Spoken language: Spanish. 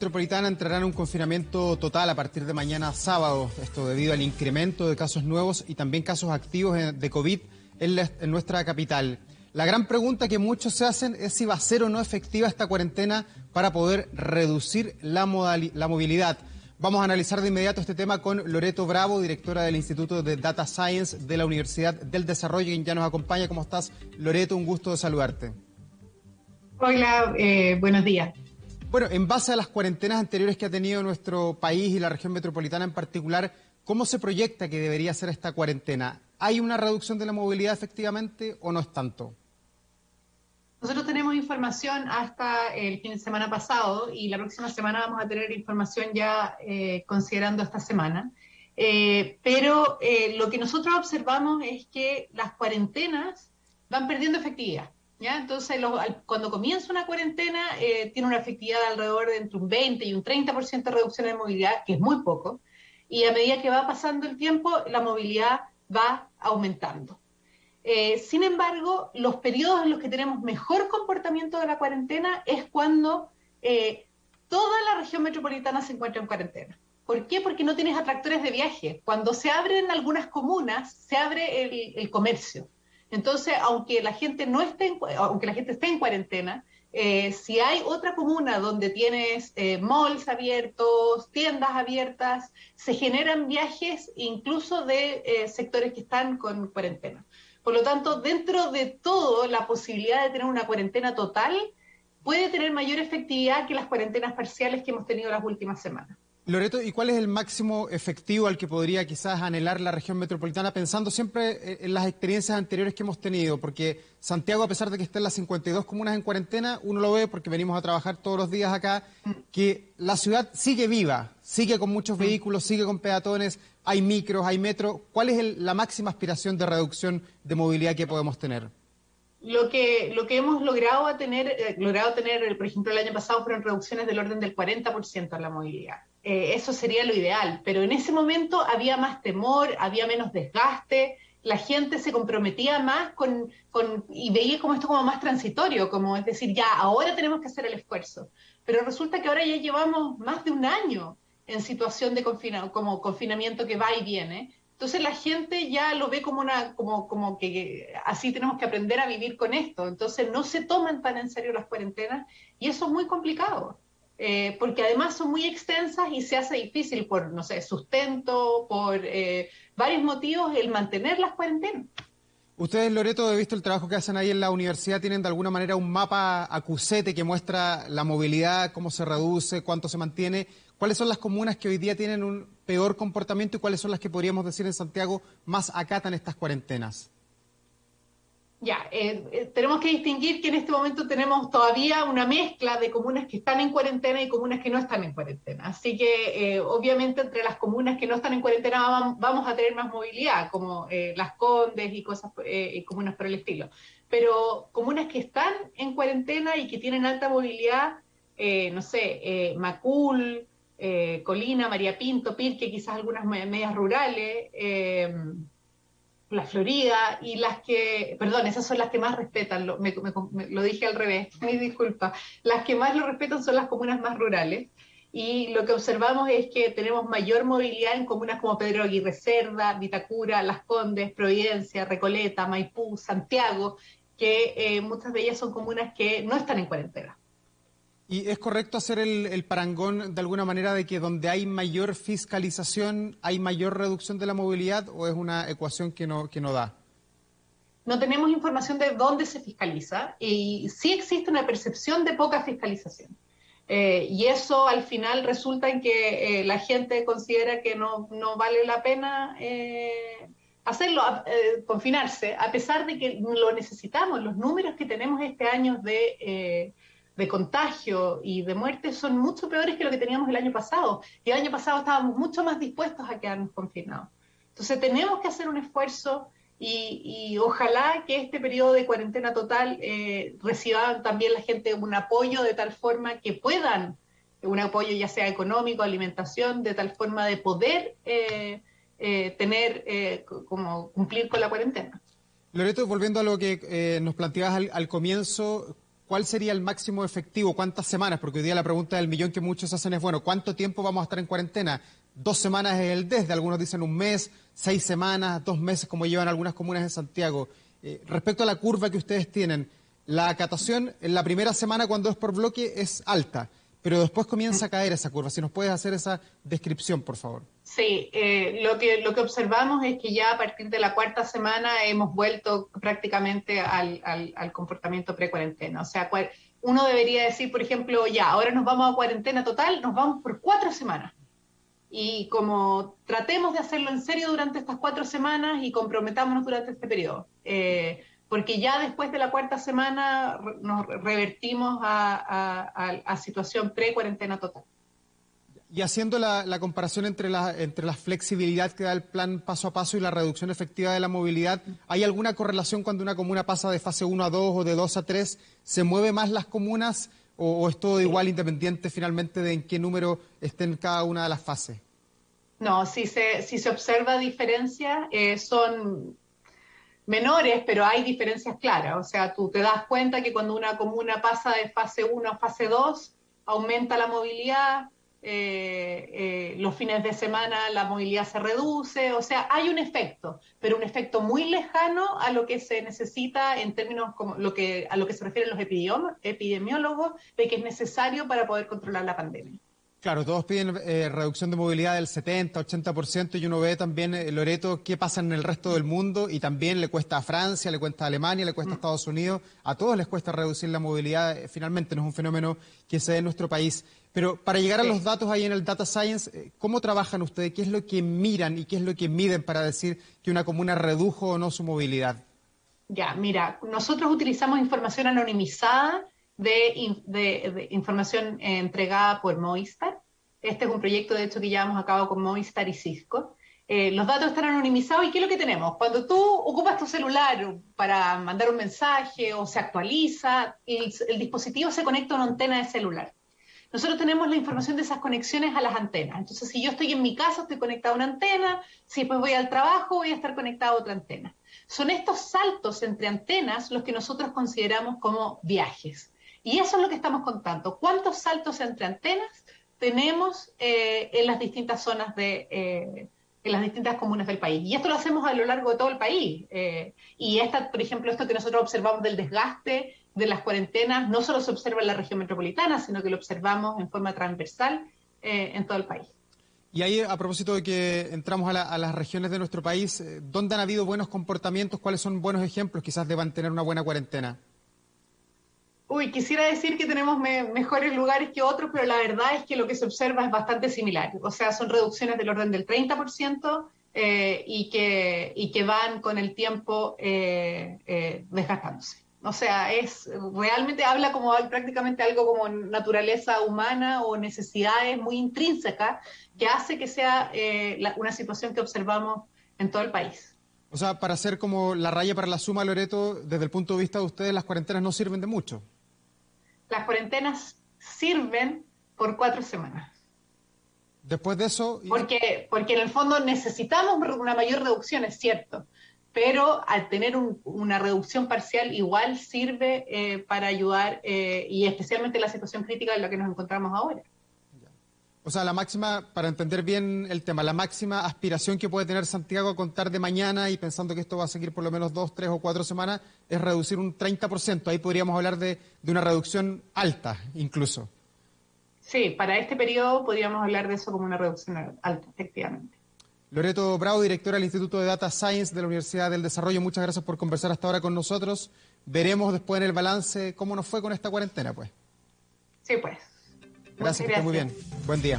Metropolitana entrará en un confinamiento total a partir de mañana sábado, esto debido al incremento de casos nuevos y también casos activos de COVID en nuestra capital. La gran pregunta que muchos se hacen es si va a ser o no efectiva esta cuarentena para poder reducir la movilidad. Vamos a analizar de inmediato este tema con Loreto Bravo, directora del Instituto de Data Science de la Universidad del Desarrollo, quien ya nos acompaña. ¿Cómo estás, Loreto? Un gusto de saludarte. Hola, buenos días. Bueno, en base a las cuarentenas anteriores que ha tenido nuestro país y la región metropolitana en particular, ¿cómo se proyecta que debería ser esta cuarentena? ¿Hay una reducción de la movilidad efectivamente o no es tanto? Nosotros tenemos información hasta el fin de semana pasado y la próxima semana vamos a tener información ya considerando esta semana. Pero lo que nosotros observamos es que las cuarentenas van perdiendo efectividad. ¿Ya? Entonces, cuando comienza una cuarentena, tiene una efectividad de alrededor de entre un 20 y un 30% de reducción de movilidad, que es muy poco, y a medida que va pasando el tiempo, la movilidad va aumentando. Sin embargo, los periodos en los que tenemos mejor comportamiento de la cuarentena es cuando toda la región metropolitana se encuentra en cuarentena. ¿Por qué? Porque no tienes atractores de viaje. Cuando se abren algunas comunas, se abre el comercio. Entonces, aunque la gente esté en cuarentena, si hay otra comuna donde tienes malls abiertos, tiendas abiertas, se generan viajes incluso de sectores que están con cuarentena. Por lo tanto, dentro de todo, la posibilidad de tener una cuarentena total puede tener mayor efectividad que las cuarentenas parciales que hemos tenido las últimas semanas. Loreto, ¿y cuál es el máximo efectivo al que podría quizás anhelar la región metropolitana, pensando siempre en las experiencias anteriores que hemos tenido? Porque Santiago, a pesar de que estén las 52 comunas en cuarentena, uno lo ve porque venimos a trabajar todos los días acá, que la ciudad sigue viva, sigue con muchos vehículos, sigue con peatones, hay micros, hay metro. ¿Cuál es la máxima aspiración de reducción de movilidad que podemos tener? Lo que hemos logrado tener, por ejemplo, el año pasado fueron reducciones del orden del 40% en la movilidad. Eso sería lo ideal, pero en ese momento había más temor, había menos desgaste, la gente se comprometía más y veía como esto como más transitorio, como es decir, ya, ahora tenemos que hacer el esfuerzo. Pero resulta que ahora ya llevamos más de un año en situación de como confinamiento que va y viene. Entonces la gente ya lo ve como que así tenemos que aprender a vivir con esto. Entonces no se toman tan en serio las cuarentenas y eso es muy complicado. Porque además son muy extensas y se hace difícil por, no sé, sustento, por varios motivos el mantener las cuarentenas. Ustedes, Loreto, he visto el trabajo que hacen ahí en la universidad, tienen de alguna manera un mapa acusete que muestra la movilidad, cómo se reduce, cuánto se mantiene. ¿Cuáles son las comunas que hoy día tienen un peor comportamiento y cuáles son las que podríamos decir en Santiago más acatan estas cuarentenas? Ya, tenemos que distinguir que en este momento tenemos todavía una mezcla de comunas que están en cuarentena y comunas que no están en cuarentena. Así que, obviamente, entre las comunas que no están en cuarentena vamos a tener más movilidad, como Las Condes y comunas por el estilo. Pero comunas que están en cuarentena y que tienen alta movilidad, no sé, Macul, Colina, María Pinto, Pirque, quizás algunas medias rurales, la Florida y esas son las que más respetan, lo dije al revés, mi disculpa, las que más lo respetan son las comunas más rurales y lo que observamos es que tenemos mayor movilidad en comunas como Pedro Aguirre Cerda, Vitacura, Las Condes, Providencia, Recoleta, Maipú, Santiago, que muchas de ellas son comunas que no están en cuarentena. ¿Y es correcto hacer el parangón de alguna manera de que donde hay mayor fiscalización hay mayor reducción de la movilidad o es una ecuación que no da? No tenemos información de dónde se fiscaliza y sí existe una percepción de poca fiscalización. Y eso al final resulta en que la gente considera que no vale la pena hacerlo, confinarse, a pesar de que lo necesitamos. Los números que tenemos este año de contagio y de muerte son mucho peores que lo que teníamos el año pasado. Y el año pasado estábamos mucho más dispuestos a quedarnos confinados. Entonces tenemos que hacer un esfuerzo y ojalá que este periodo de cuarentena total reciba también la gente un apoyo de tal forma que puedan, un apoyo ya sea económico, alimentación, de tal forma de poder cumplir con la cuarentena. Loreto, volviendo a lo que nos planteabas al comienzo, ¿cuál sería el máximo efectivo? ¿Cuántas semanas? Porque hoy día la pregunta del millón que muchos hacen es, bueno, ¿cuánto tiempo vamos a estar en cuarentena? 2 semanas es el desde, algunos dicen un mes, 6 semanas, 2 meses, como llevan algunas comunas en Santiago. Respecto a la curva que ustedes tienen, la acatación en la primera semana cuando es por bloque es alta, pero después comienza a caer esa curva. Si nos puedes hacer esa descripción, por favor. Sí, lo que observamos es que ya a partir de la 4ª semana hemos vuelto prácticamente al comportamiento pre-cuarentena. O sea, uno debería decir, por ejemplo, ya, ahora nos vamos a cuarentena total, nos vamos por 4 semanas. Y como tratemos de hacerlo en serio durante estas 4 semanas y comprometámonos durante este periodo. Porque ya después de la 4ª semana nos revertimos a situación pre-cuarentena total. Y haciendo la comparación entre la flexibilidad que da el plan paso a paso y la reducción efectiva de la movilidad, ¿hay alguna correlación cuando una comuna pasa de fase 1 a 2 o de 2 a 3? ¿Se mueve más las comunas o es todo igual independiente finalmente de en qué número estén cada una de las fases? No, si se observa diferencias, son menores, pero hay diferencias claras. O sea, tú te das cuenta que cuando una comuna pasa de fase 1 a fase 2, aumenta la movilidad, los fines de semana la movilidad se reduce, o sea, hay un efecto, pero un efecto muy lejano a lo que se necesita en términos como a lo que se refieren los epidemiólogos, de que es necesario para poder controlar la pandemia. Claro, todos piden reducción de movilidad del 70, 80% y uno ve también, Loreto, qué pasa en el resto del mundo y también le cuesta a Francia, le cuesta a Alemania, le cuesta a Estados Unidos, a todos les cuesta reducir la movilidad, finalmente no es un fenómeno que se dé en nuestro país. Pero para llegar a los datos ahí en el Data Science, ¿cómo trabajan ustedes? ¿Qué es lo que miran y qué es lo que miden para decir que una comuna redujo o no su movilidad? Ya, mira, nosotros utilizamos información anonimizada de información entregada por Movistar. Este es un proyecto, de hecho, que llevamos a cabo con Movistar y Cisco. Los datos están anonimizados y ¿qué es lo que tenemos? Cuando tú ocupas tu celular para mandar un mensaje o se actualiza, el dispositivo se conecta a una antena de celular. Nosotros tenemos la información de esas conexiones a las antenas. Entonces, si yo estoy en mi casa, estoy conectado a una antena, si después voy al trabajo, voy a estar conectado a otra antena. Son estos saltos entre antenas los que nosotros consideramos como viajes. Y eso es lo que estamos contando. ¿Cuántos saltos entre antenas tenemos en las distintas zonas en las distintas comunas del país? Y esto lo hacemos a lo largo de todo el país. Por ejemplo, esto que nosotros observamos del desgaste de las cuarentenas, no solo se observa en la región metropolitana, sino que lo observamos en forma transversal en todo el país. Y ahí, a propósito de que entramos a las regiones de nuestro país, ¿dónde han habido buenos comportamientos? ¿Cuáles son buenos ejemplos quizás de mantener una buena cuarentena? Uy, quisiera decir que tenemos mejores lugares que otros, pero la verdad es que lo que se observa es bastante similar. O sea, son reducciones del orden del 30% y que van con el tiempo desgastándose. O sea, realmente habla como prácticamente algo como naturaleza humana o necesidades muy intrínsecas que hace que sea una situación que observamos en todo el país. O sea, para hacer como la raya para la suma, Loreto, desde el punto de vista de ustedes, las cuarentenas no sirven de mucho. Las cuarentenas sirven por 4 semanas. Después de eso... Porque en el fondo necesitamos una mayor reducción, es cierto, pero al tener una reducción parcial igual sirve para ayudar, y especialmente en la situación crítica en la que nos encontramos ahora. O sea, la máxima, para entender bien el tema, la máxima aspiración que puede tener Santiago a contar de mañana y pensando que esto va a seguir por lo menos 2, 3 o 4 semanas, es reducir un 30%. Ahí podríamos hablar de una reducción alta, incluso. Sí, para este periodo podríamos hablar de eso como una reducción alta, efectivamente. Loreto Bravo, directora del Instituto de Data Science de la Universidad del Desarrollo, muchas gracias por conversar hasta ahora con nosotros. Veremos después en el balance cómo nos fue con esta cuarentena, pues. Sí, pues. Gracias, que esté muy bien. Buen día.